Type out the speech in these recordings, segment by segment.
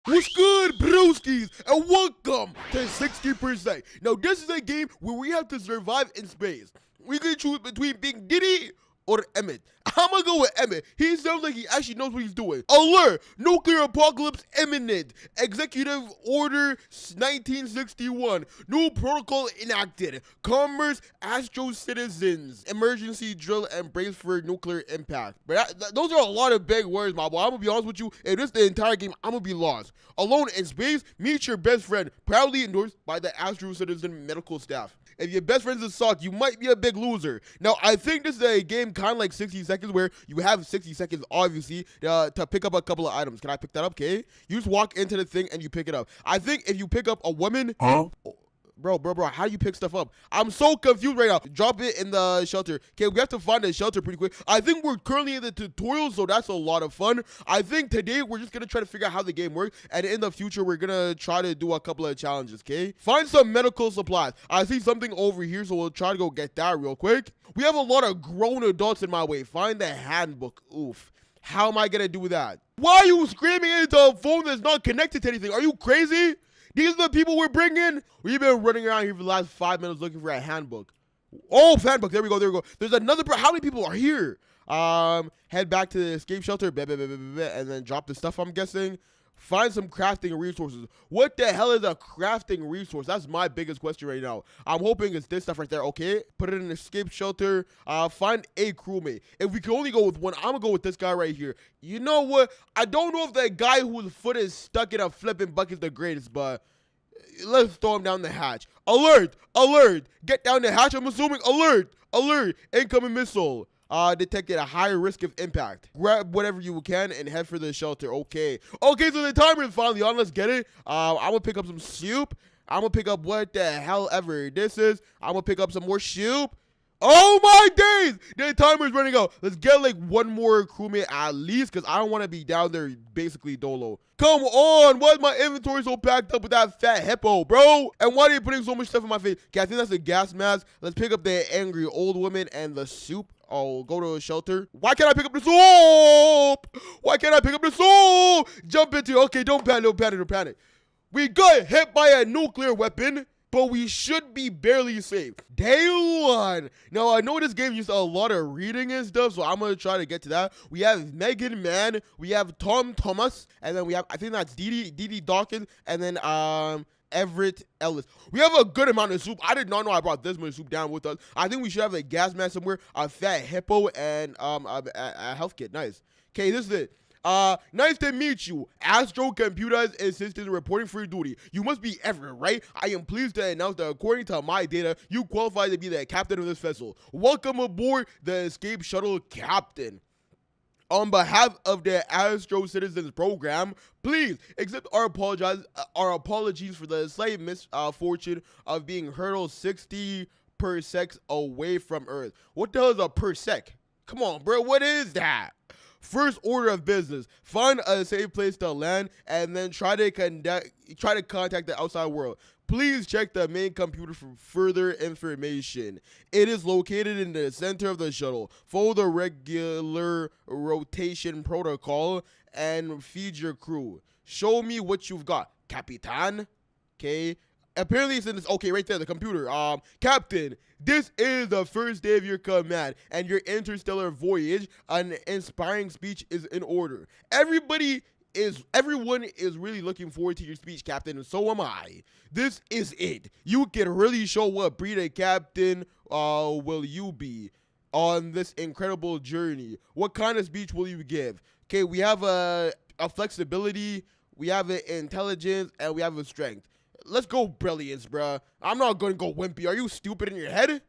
What's good, broskies, and welcome to 60%. Now, this is a game where we have to survive in space. We can choose between being Diddy or Emmett. I'm gonna go with Emmett. He sounds like he actually knows what he's doing. Alert! Nuclear apocalypse imminent. Executive Order 1961. New protocol enacted. Commerce, Astro citizens. Emergency drill and brace for nuclear impact. But those are a lot of big words, my boy. I'm gonna be honest with you. If this is the entire game, I'm gonna be lost. Alone in space, meet your best friend. Proudly endorsed by the Astro citizen medical staff. If your best friend's a suck, you might be a big loser. Now, I think this is a game kind of like 60 seconds where you have 60 seconds, obviously, to pick up a couple of items. Can I pick that up, okay? You just walk into the thing and you pick it up. I think if you pick up a woman... Huh? Bro, how do you pick stuff up? I'm so confused right now. Drop it in the shelter. Okay, we have to find the shelter pretty quick. I think we're currently in the tutorial, so that's a lot of fun. I think today we're just going to try to figure out how the game works, and in the future, we're going to try to do a couple of challenges, okay? Find some medical supplies. I see something over here, so we'll try to go get that real quick. We have a lot of grown adults in my way. Find the handbook. Oof. How am I going to do that? Why are you screaming into a phone that's not connected to anything? Are you crazy? These are the people we're bringing. We've been running around here for the last 5 minutes looking for a handbook. Oh, handbook. There we go. There's another. How many people are here? Head back to the escape shelter. And then drop the stuff, I'm guessing. Find some crafting resources. What the hell is a crafting resource? That's my biggest question right now. I'm hoping it's this stuff right there. Okay, put it in an escape shelter. Find a crewmate. If we can only go with one, I'm gonna go with this guy right here. You know what? I don't know if the guy whose foot is stuck in a flipping bucket is the greatest, but let's throw him down the hatch. Alert! Get down the hatch. I'm assuming alert! Incoming missile. Detected a higher risk of impact. Grab whatever you can and head for the shelter. Okay, so the timer is finally on. Let's get it. I'm gonna pick up some soup. I'm gonna pick up what the hell ever this is. I'm gonna pick up some more soup. Oh my days! The timer's running out. Let's get like one more crewmate at least, because I don't want to be down there basically dolo. Come on! Why is my inventory so packed up with that fat hippo, bro? And why are you putting so much stuff in my face? Okay, I think that's a gas mask. Let's pick up the angry old woman and the soup. I'll go to a shelter. Why can't I pick up the soup? Jump into it. Okay, don't panic. We got hit by a nuclear weapon, but we should be barely safe. Day one. Now, I know this game used a lot of reading and stuff, so I'm going to try to get to that. We have Megan Mann. We have Tom Thomas. And then we have, I think that's Dee Dawkins. And then, Everett Ellis. We have a good amount of soup. I did not know I brought this much soup down with us. I think we should have a gas mask somewhere, a fat hippo, and a health kit. Nice. Okay, this is it. Nice to meet you. Astro Computers Assistant reporting for duty. You must be Everett, right? I am pleased to announce that according to my data, you qualify to be the captain of this vessel. Welcome aboard the Escape Shuttle Captain. On behalf of the Astro Citizens Program, please accept our apologies for the slight misfortune of being hurled 60 parsecs away from Earth. What the hell is a parsec? Come on, bro. What is that? First order of business: find a safe place to land, and then try to contact the outside world. Please check the main computer for further information. It is located in the center of the shuttle. Follow the regular rotation protocol and feed your crew. Show me what you've got, Capitan. Okay. Apparently it's in this. Okay, right there, the computer. Captain, this is the first day of your command and your interstellar voyage. An inspiring speech is in order. Everyone is really looking forward to your speech, Captain, and so am I. This is it. You can really show what breed of captain will you be on this incredible journey. What kind of speech will you give? Okay, we have a flexibility, we have an intelligence, and we have a strength. Let's go brilliance, bruh. I'm not going to go wimpy. Are you stupid in your head?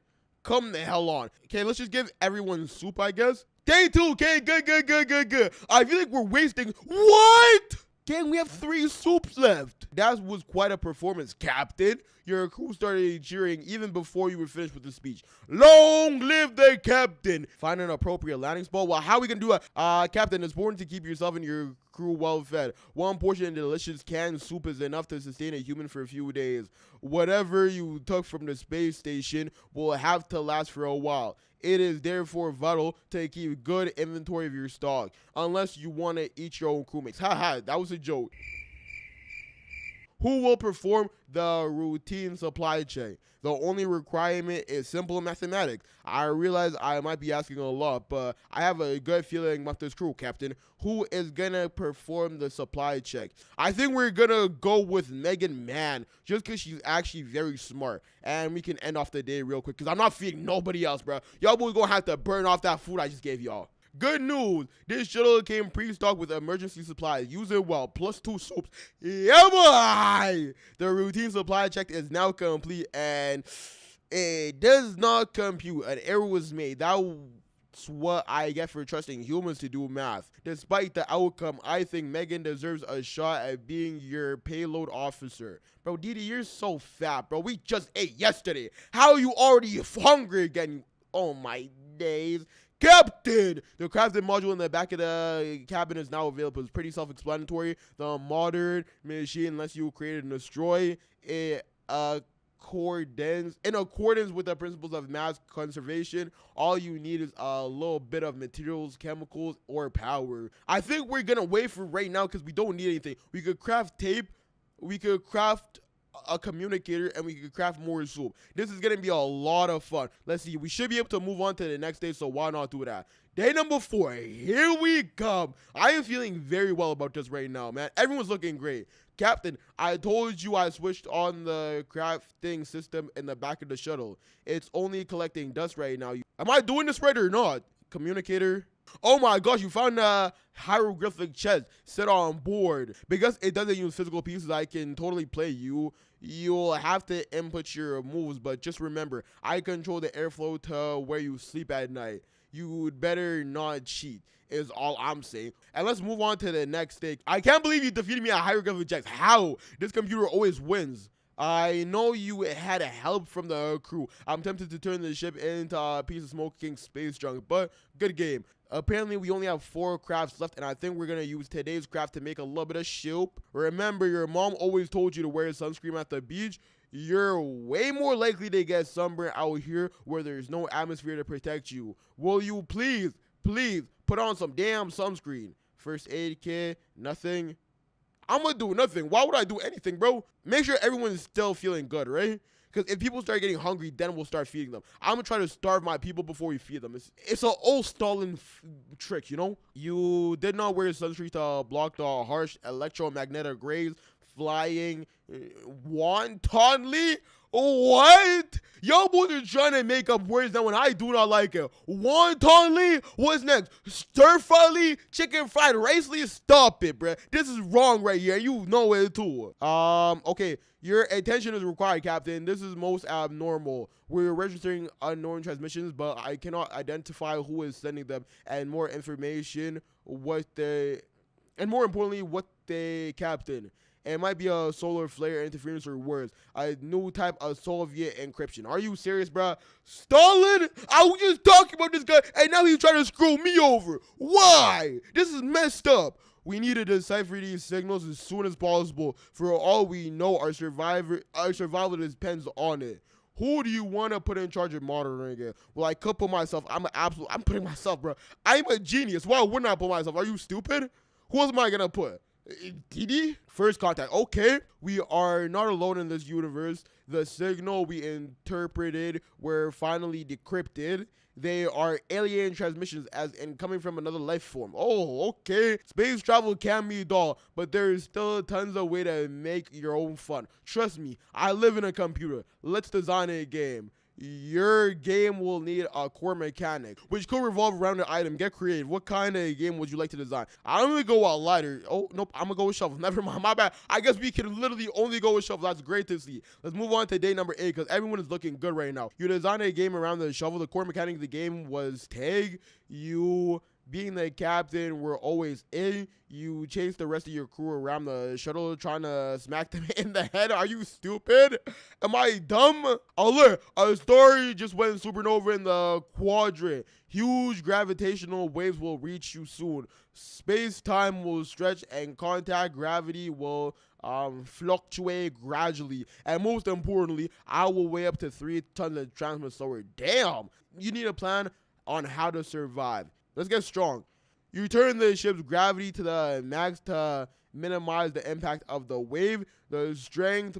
Come the hell on. Okay, let's just give everyone soup, I guess. Day 2, okay, good. I feel like we're wasting. What? Gang, we have 3 soups left. That was quite a performance, Captain. Your crew started cheering even before you were finished with the speech. Long live the captain. Find an appropriate landing spot. Well, how are we going to do it? Captain, it's important to keep yourself and your crew well fed. One portion of delicious canned soup is enough to sustain a human for a few days. Whatever you took from the space station will have to last for a while. It is therefore vital to keep good inventory of your stock, unless you want to eat your own crewmates. Haha, that was a joke. Who will perform the routine supply check? The only requirement is simple mathematics. I realize I might be asking a lot, but I have a good feeling about this crew, Captain. Who is gonna perform the supply check? I think we're gonna go with Megan Mann, just because she's actually very smart. And we can end off the day real quick, because I'm not feeding nobody else, bro. Y'all boys gonna have to burn off that food I just gave y'all. Good news, this shuttle came pre-stocked with emergency supplies. Use it well, +2 soups. Yeah, boy! The routine supply check is now complete, and it does not compute. An error was made. That's what I get for trusting humans to do math. Despite the outcome, I think Megan deserves a shot at being your payload officer. Bro, Didi, you're so fat, bro. We just ate yesterday. How are you already hungry again? Oh, my days. Captain! The crafted module in the back of the cabin is now available. It's pretty self-explanatory. The modern machine lets you create and destroy it in accordance with the principles of mass conservation. All you need is a little bit of materials, chemicals, or power. I think we're gonna wait for right now because we don't need anything. We could craft tape. We could craft a communicator, and we can craft more soup. This is gonna be a lot of fun. Let's see, we should be able to move on to the next day, so why not do that? Day number 4, here we come. I am feeling very well about this right now, man. Everyone's looking great. Captain, I told you I switched on the crafting system in the back of the shuttle. It's only collecting dust right now. Am I doing this right or not? Communicator. Oh my gosh, you found a hieroglyphic chest set on board. Because it doesn't use physical pieces, I can totally play you. You'll have to input your moves, but just remember, I control the airflow to where you sleep at night. You'd better not cheat, is all I'm saying. And let's move on to the next stage. I can't believe you defeated me at hieroglyphic chest. How? This computer always wins. I know you had help from the crew. I'm tempted to turn the ship into a piece of smoking space junk, but good game. Apparently, we only have 4 crafts left, and I think we're going to use today's craft to make a little bit of soup. Remember, your mom always told you to wear sunscreen at the beach. You're way more likely to get sunburn out here where there's no atmosphere to protect you. Will you please put on some damn sunscreen? First aid kit, nothing. I'm going to do nothing. Why would I do anything, bro? Make sure everyone's still feeling good, right? Because if people start getting hungry, then we'll start feeding them. I'm going to try to starve my people before we feed them. It's an old Stalin trick, you know? You did not wear sunscreen to block the harsh electromagnetic rays flying wantonly. What? Y'all boys are trying to make up words that when I do not like it. Wantonly? What's next? Stir-fryly? Chicken fried ricely? Stop it, bruh. This is wrong right here. You know it too. Okay. Your attention is required, Captain. This is most abnormal. We're registering unknown transmissions, but I cannot identify who is sending them, and more information, and more importantly, what they, Captain. It might be a solar flare interference or worse. A new type of Soviet encryption. Are you serious, bro? Stalin? I was just talking about this guy, and now he's trying to screw me over. Why? This is messed up. We need to decipher these signals as soon as possible. For all we know, our survival depends on it. Who do you want to put in charge of monitoring it? Well, I could put myself. I'm putting myself, bro. I'm a genius. Why wouldn't I put myself? Are you stupid? Who else am I gonna put? Didi? First contact. Okay. We are not alone in this universe. The signal we interpreted were finally decrypted. They are alien transmissions, as in coming from another life form. Oh, okay. Space travel can be dull, but there is still tons of way to make your own fun. Trust me, I live in a computer. Let's design a game. Your game will need a core mechanic, which could revolve around an item. Get creative. What kind of game would you like to design? I'm gonna go with lighter. Oh, nope. I'm gonna go with shovels. Never mind. My bad. I guess we can literally only go with shovels. That's great to see. Let's move on to day number 8, because everyone is looking good right now. You designed a game around the shovel. The core mechanic of the game was tag. You, being the captain, were always in. You chased the rest of your crew around the shuttle trying to smack them in the head. Are you stupid? Am I dumb? Alert! A story just went supernova in the quadrant. Huge gravitational waves will reach you soon. Space-time will stretch and contact gravity will fluctuate gradually. And most importantly, I will weigh up to 3 tons of transmitter. Damn! You need a plan on how to survive. Let's get strong. You turn the ship's gravity to the max to minimize the impact of the wave. The strong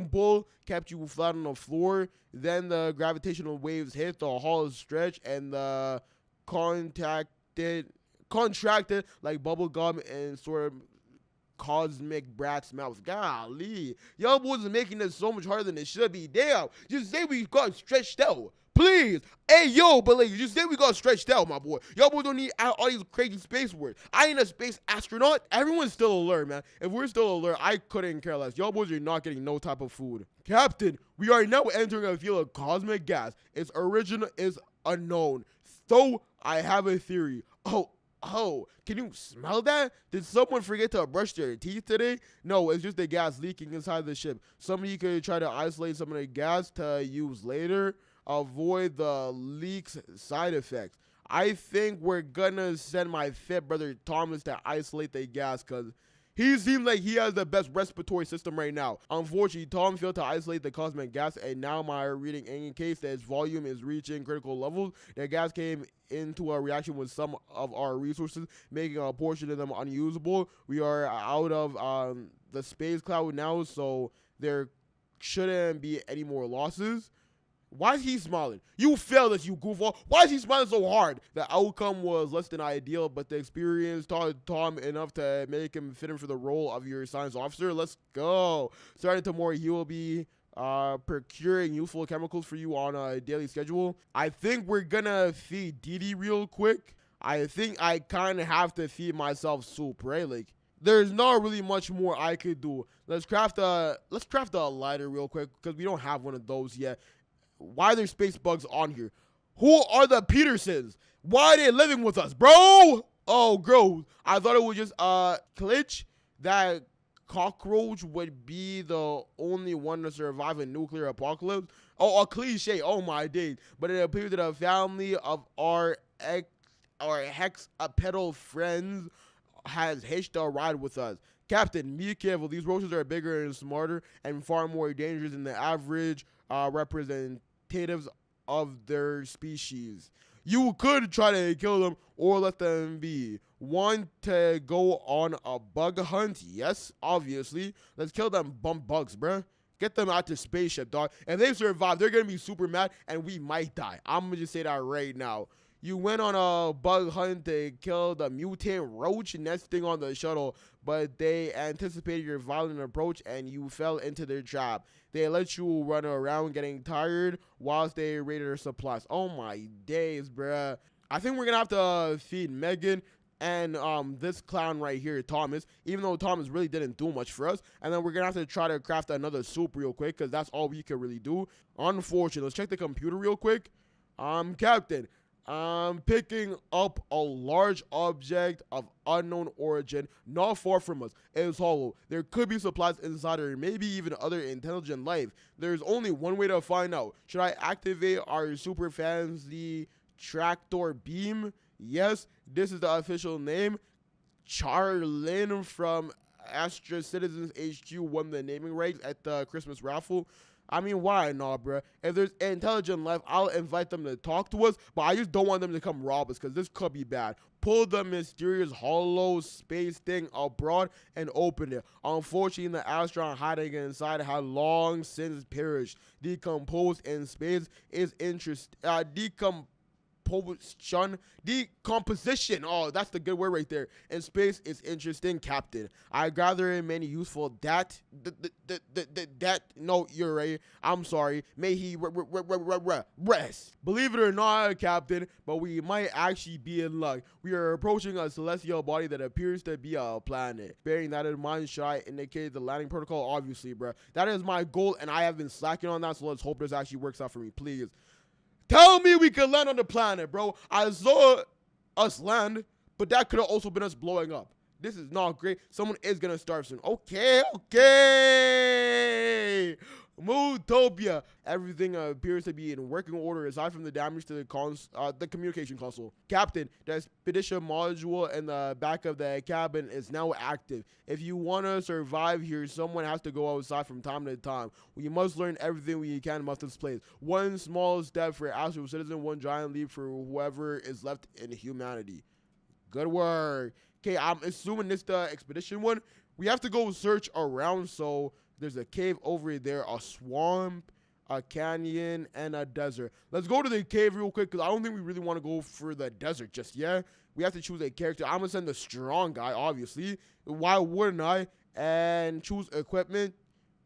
pull kept you flat on the floor. Then the gravitational waves hit the hull stretch and the contracted like bubble gum and sort of cosmic brat's mouth. Golly, y'all boys are making this so much harder than it should be. Damn, just say we got stretched out, please. Hey yo, but like, just say we got stretched out, my boy. Y'all boys don't need all these crazy space words. I ain't a space astronaut. Everyone's still alert, man. If we're still alert, I couldn't care less. Y'all boys are not getting no type of food. Captain, we are now entering a field of cosmic gas. Its origin is unknown. So I have a theory. Oh, can you smell that? Did someone forget to brush their teeth today? No, it's just the gas leaking inside the ship. Somebody could try to isolate some of the gas to use later. Avoid the leak's side effects. I think we're gonna send my fit brother Thomas to isolate the gas because he seems like he has the best respiratory system right now. Unfortunately, Tom failed to isolate the cosmic gas, and now my reading indicates that its volume is reaching critical levels. The gas came into a reaction with some of our resources, making a portion of them unusable. We are out of the space cloud now, so there shouldn't be any more losses. Why is he smiling? You failed us, you goofball. Why is he smiling so hard? The outcome was less than ideal, but the experience taught Tom enough to make him fit in for the role of your science officer. Let's go. Starting tomorrow, he will be procuring useful chemicals for you on a daily schedule. I think we're gonna feed Didi real quick. I think I kind of have to feed myself soup, right? Like, there's not really much more I could do. Let's craft a lighter real quick because we don't have one of those yet. Why are there space bugs on here? Who are the Petersons? Why are they living with us, bro? Oh, gross. I thought it was just glitch that cockroach would be the only one to survive a nuclear apocalypse. Oh, a cliche. Oh my days. But it appears that a family of our hexapedal friends has hitched a ride with us. Captain, be careful. These roaches are bigger and smarter and far more dangerous than the average representatives of their species. You could try to kill them or let them be. Want to go on a bug hunt? Yes, obviously. Let's kill them bum bugs, bruh. Get them out the spaceship, dog. If they survive, they're going to be super mad and we might die. I'm going to just say that right now. You went on a bug hunt to kill the mutant roach nesting on the shuttle, but they anticipated your violent approach and you fell into their trap. They let you run around getting tired whilst they raided their supplies. Oh my days, bruh. I think we're going to have to feed Megan and this clown right here, Thomas, even though Thomas really didn't do much for us. And then we're going to have to try to craft another soup real quick because that's all we can really do. Unfortunately, let's check the computer real quick. Captain, I'm picking up a large object of unknown origin not far from us. It is hollow. There could be supplies inside or maybe even other intelligent life. There's only one way to find out. Should I activate our super fancy tractor beam? Yes, this is the official name. Charlene from Astra Citizens HQ won the naming rights at the Christmas raffle. I mean, why not, bro? If there's intelligent life, I'll invite them to talk to us, but I just don't want them to come rob us because this could be bad. Pull the mysterious hollow space thing abroad and open it. Unfortunately, the astronaut hiding inside had long since perished. Decomposed in space is decomposition. Oh, that's the good word right there. In space is interesting, Captain. I gather many useful no, you're right. I'm sorry. May he rest. Believe it or not, Captain, but we might actually be in luck. We are approaching a celestial body that appears to be a planet. Bearing that in mind, should I indicate the landing protocol? Obviously, bro. That is my goal, and I have been slacking on that, so let's hope this actually works out for me, please. Tell me we could land on the planet, bro. I saw us land, but that could have also been us blowing up. This is not great. Someone is going to starve soon. Okay. Mootopia. Everything appears to be in working order aside from the damage to the communication console. Captain, the expedition module in the back of the cabin is now active. If you want to survive here, someone has to go outside from time to time. We must learn everything we can about this place. One small step for actual citizen, one giant leap for whoever is left in humanity. Good work. Okay, I'm assuming this the expedition one. We have to go search around, so there's a cave over there, a swamp, a canyon, and a desert. Let's go to the cave real quick, because I don't think we really want to go for the desert just yet. We have to choose a character. I'm going to send the strong guy, obviously. Why wouldn't I? And choose equipment.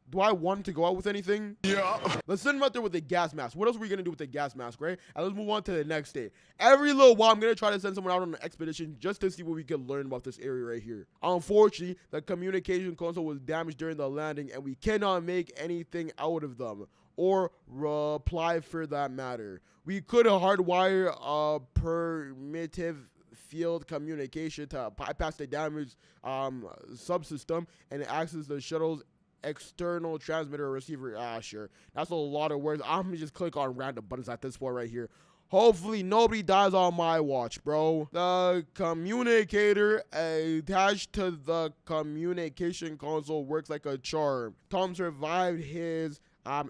Do I want to go out with anything? Yeah. Let's send him out there with the gas mask. What else are we going to do with the gas mask, right? And let's move on to the next day. Every little while, I'm going to try to send someone out on an expedition just to see what we can learn about this area right here. Unfortunately, the communication console was damaged during the landing, and we cannot make anything out of them. Or reply for that matter. We could hardwire a primitive field communication to bypass the damaged subsystem and access the shuttle's external transmitter or receiver. Sure. That's a lot of words. I'm gonna just click on random buttons at this point right here. Hopefully nobody dies on my watch, bro. The communicator attached to the communication console works like a charm. Tom survived his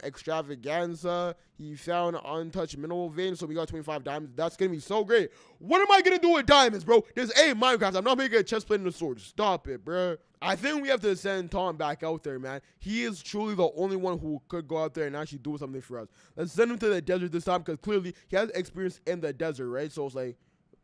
extravaganza. He found untouched mineral veins, so we got 25 diamonds. That's gonna be so great. What am I gonna do with diamonds, bro? This ain't Minecraft. I'm not making a chest plate and a sword. Stop it, bro. I think we have to send Tom back out there, man. He is truly the only one who could go out there and actually do something for us. Let's send him to the desert this time, because clearly he has experience in the desert, right? So it's like,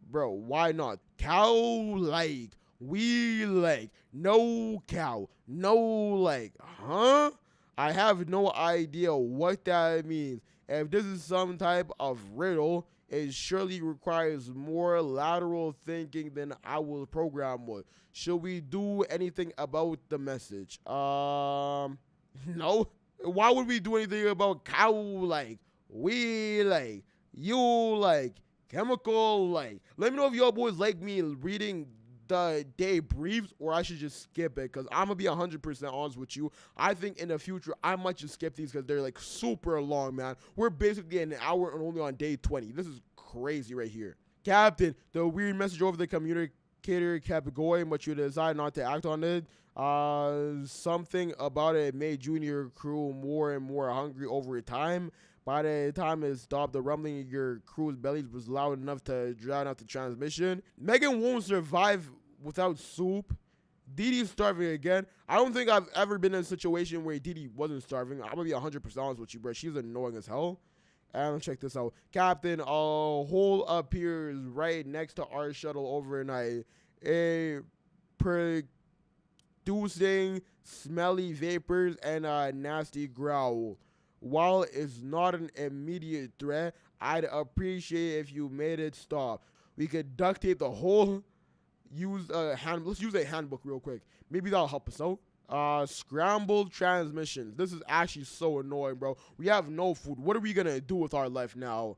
bro, why not? Cow leg, we leg, no cow, no leg, huh? I have no idea what that means. If this is some type of riddle, it surely requires more lateral thinking than I will program with. Should we do anything about the message? No. Why would we do anything about cow like, we like, you like, chemical like? Let me know if y'all boys like me reading the day briefs, or I should just skip it, because I'm gonna be 100% honest with you. I think in the future I might just skip these because they're like super long, man. We're basically an hour and only on day 20. This is crazy right here. Captain, the weird message over the communicator kept going, but you decided not to act on it. Something about it made junior crew more and more hungry over time. By the time it stopped, the rumbling in your crew's bellies was loud enough to drown out the transmission. Megan won't survive without soup. Dee Dee's starving again. I don't think I've ever been in a situation where Dee Dee wasn't starving. I'm gonna be 100% honest with you, bro. She's annoying as hell. And check this out. Captain, a hole appears right next to our shuttle overnight. Producing smelly vapors and a nasty growl. While it's not an immediate threat, I'd appreciate if you made it stop. We could duct tape the whole. Let's use a handbook real quick. Maybe that'll help us out. Scrambled transmissions. This is actually so annoying, bro. We have no food. What are we gonna do with our life now?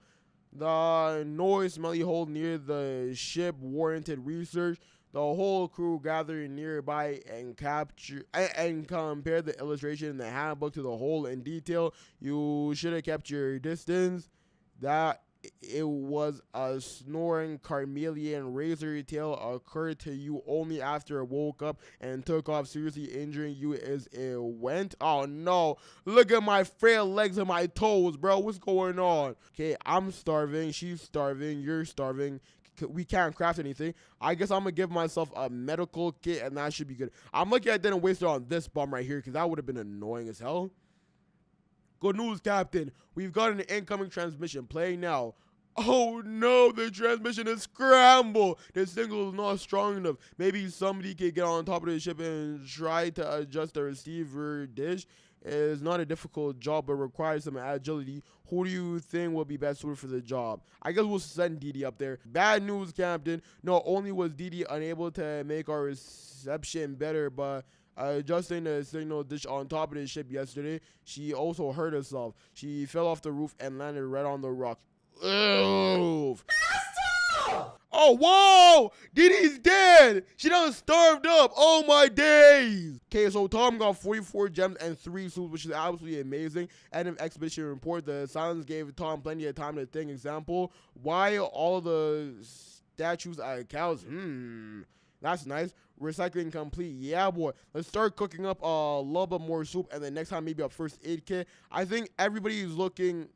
The noise smelly hole near the ship warranted research. The whole crew gathered nearby and compared the illustration in the handbook to the hole in detail. You should have kept your distance. That it was a snoring chameleon razor tail occurred to you only after it woke up and took off, seriously injuring you as it went. Oh no, look at my frail legs and my toes, bro. What's going on? Okay, I'm starving, she's starving, you're starving. We can't craft anything. I guess I'm gonna give myself a medical kit, and that should be good. I'm lucky I didn't waste it on this bum right here, because that would have been annoying as hell. Good news, Captain. We've got an incoming transmission. Playing now. Oh no, the transmission is scrambled. The signal is not strong enough. Maybe somebody can get on top of the ship and try to adjust the receiver dish. It's not a difficult job, but requires some agility. Who do you think will be best suited for the job? I guess we'll send Dee Dee up there. Bad news, Captain. Not only was Dee Dee unable to make our reception better, but adjusting the signal dish on top of the ship yesterday, she also hurt herself. She fell off the roof and landed right on the rock. Oof. Oh, whoa! Didi's dead! She done starved up! Oh my days! Okay, so Tom got 44 gems and 3 suits, which is absolutely amazing. End of expedition report. The silence gave Tom plenty of time to think. Example, why all the statues are cows? That's nice. Recycling complete. Yeah, boy. Let's start cooking up a little bit more soup, and then next time maybe a first aid kit. I think everybody's looking...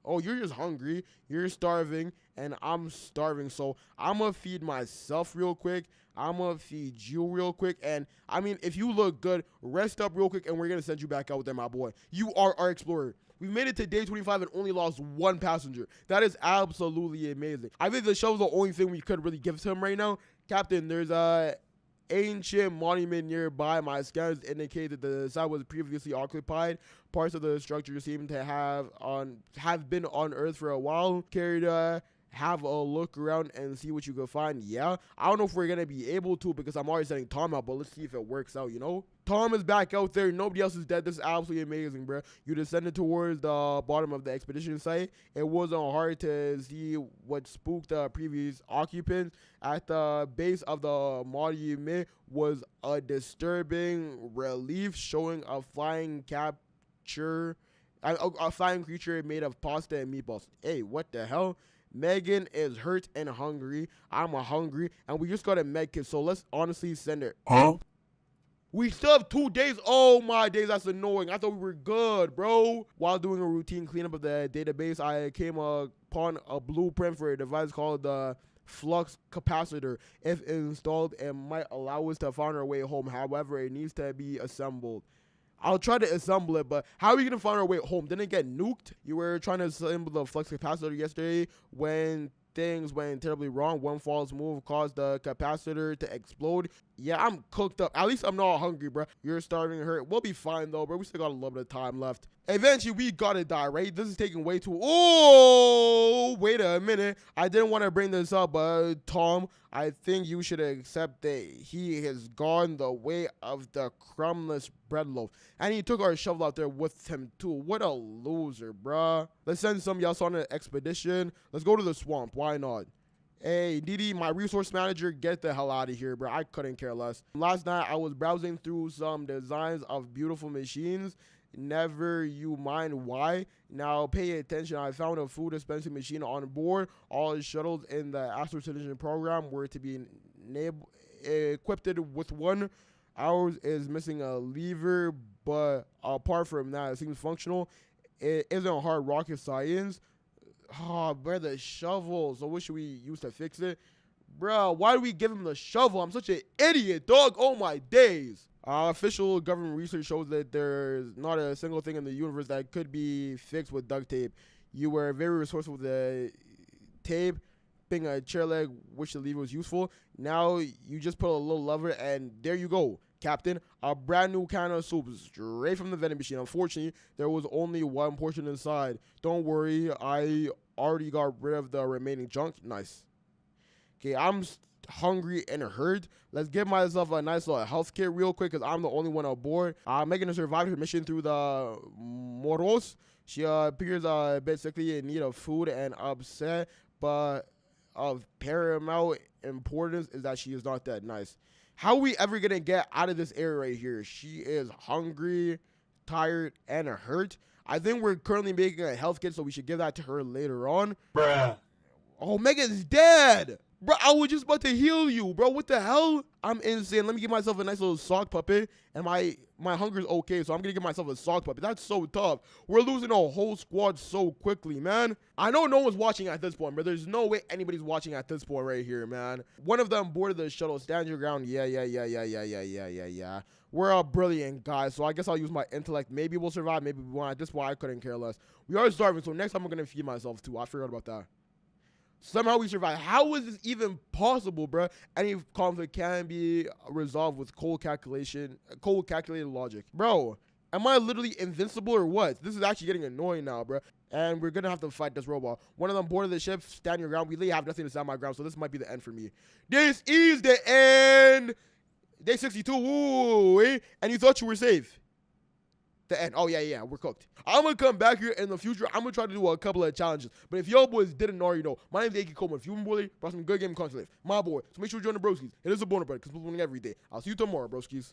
Oh, you're just hungry. You're starving, and I'm starving. So I'm going to feed myself real quick. I'm going to feed you real quick. And, I mean, if you look good, rest up real quick, and we're going to send you back out there, my boy. You are our explorer. We made it to day 25 and only lost 1 passenger. That is absolutely amazing. I think the shovel's the only thing we could really give to him right now. Captain, there's a ancient monument nearby. My scanners indicate that the site was previously occupied. Parts of the structure seem to have been on Earth for a while. Care to have a look around and see what you can find? Yeah. I don't know if we're going to be able to because I'm already sending Tom out, but let's see if it works out, you know? Tom is back out there. Nobody else is dead. This is absolutely amazing, bro. You descended towards the bottom of the expedition site. It wasn't hard to see what spooked the previous occupants. At the base of the monument was a disturbing relief showing a flying a flying creature made of pasta and meatballs. Hey, what the hell? Megan is hurt and hungry. I'm hungry, and we just got a med kit, so let's honestly send her. Huh? We still have 2 days. Oh my days, that's annoying. I thought we were good, bro. While doing a routine cleanup of the database, I came upon a blueprint for a device called the flux capacitor. If installed, it might allow us to find our way home. However, it needs to be assembled. I'll try to assemble it, but how are we going to find our way home? Didn't it get nuked? You were trying to assemble the flux capacitor yesterday when things went terribly wrong. One false move caused the capacitor to explode. Yeah, I'm cooked up. At least I'm not hungry, bro. You're starving and hurt. We'll be fine, though, bro. We still got a little bit of time left. Eventually, we gotta die, right? This is taking way too... Oh, wait a minute. I didn't want to bring this up, but Tom, I think you should accept that he has gone the way of the crumbless bread loaf. And he took our shovel out there with him, too. What a loser, bruh. Let's send somebody else on an expedition. Let's go to the swamp. Why not? Hey, Didi, my resource manager, get the hell out of here, bro. I couldn't care less. Last night, I was browsing through some designs of beautiful machines. Never you mind why. Now pay attention. I found a food dispensing machine on board. All shuttles in the astroturfing program were to be equipped with one. Ours is missing a lever, but apart from that, it seems functional. It isn't hard rocket science. Oh, bro, the shovel. So what should we use to fix it? Bro, why do we give him the shovel? I'm such an idiot, dog. Oh, my days. Official government research shows that there's not a single thing in the universe that could be fixed with duct tape. You were very resourceful with the tape, being a chair leg, which the lever was useful. Now you just put a little lever, and there you go, Captain. A brand new can of soup straight from the vending machine. Unfortunately, there was only one portion inside. Don't worry, I already got rid of the remaining junk. Nice. Okay, I'm hungry and hurt. Let's give myself a nice little health kit real quick because I'm the only one aboard. Megan survived her mission through the Moros. She appears a bit sickly in need of food and upset, but of paramount importance is that she is not that nice. How are we ever going to get out of this area right here? She is hungry, tired, and hurt. I think we're currently making a health kit, so we should give that to her later on. Bruh. Oh, Megan's dead. Bro, I was just about to heal you, bro. What the hell? I'm insane. Let me give myself a nice little sock puppet. And my hunger's okay, so I'm going to give myself a sock puppet. That's so tough. We're losing a whole squad so quickly, man. I know no one's watching at this point, but there's no way anybody's watching at this point right here, man. One of them boarded the shuttle. Stand your ground. Yeah. We're a brilliant guys, so I guess I'll use my intellect. Maybe we'll survive. Maybe we won't. At this point, I couldn't care less. We are starving, so next time I'm going to feed myself, too. I forgot about that. Somehow we survive. How is this even possible, bro? Any conflict can be resolved with cold calculated logic. Bro, am I literally invincible or what? This is actually getting annoying now, bro. And we're going to have to fight this robot. One of them boarded the ship. Stand your ground. We literally have nothing to stand my ground, so this might be the end for me. This is the end. Day 62. Ooh, and you thought you were safe. The end. Oh, yeah, we're cooked. I'm going to come back here in the future. I'm going to try to do a couple of challenges. But if y'all boys didn't already know, my name is AK Coleman. If you boy, brought some good game content, my boy. So make sure you join the broskies. It is a bonus, brother, because we're winning every day. I'll see you tomorrow, broskies.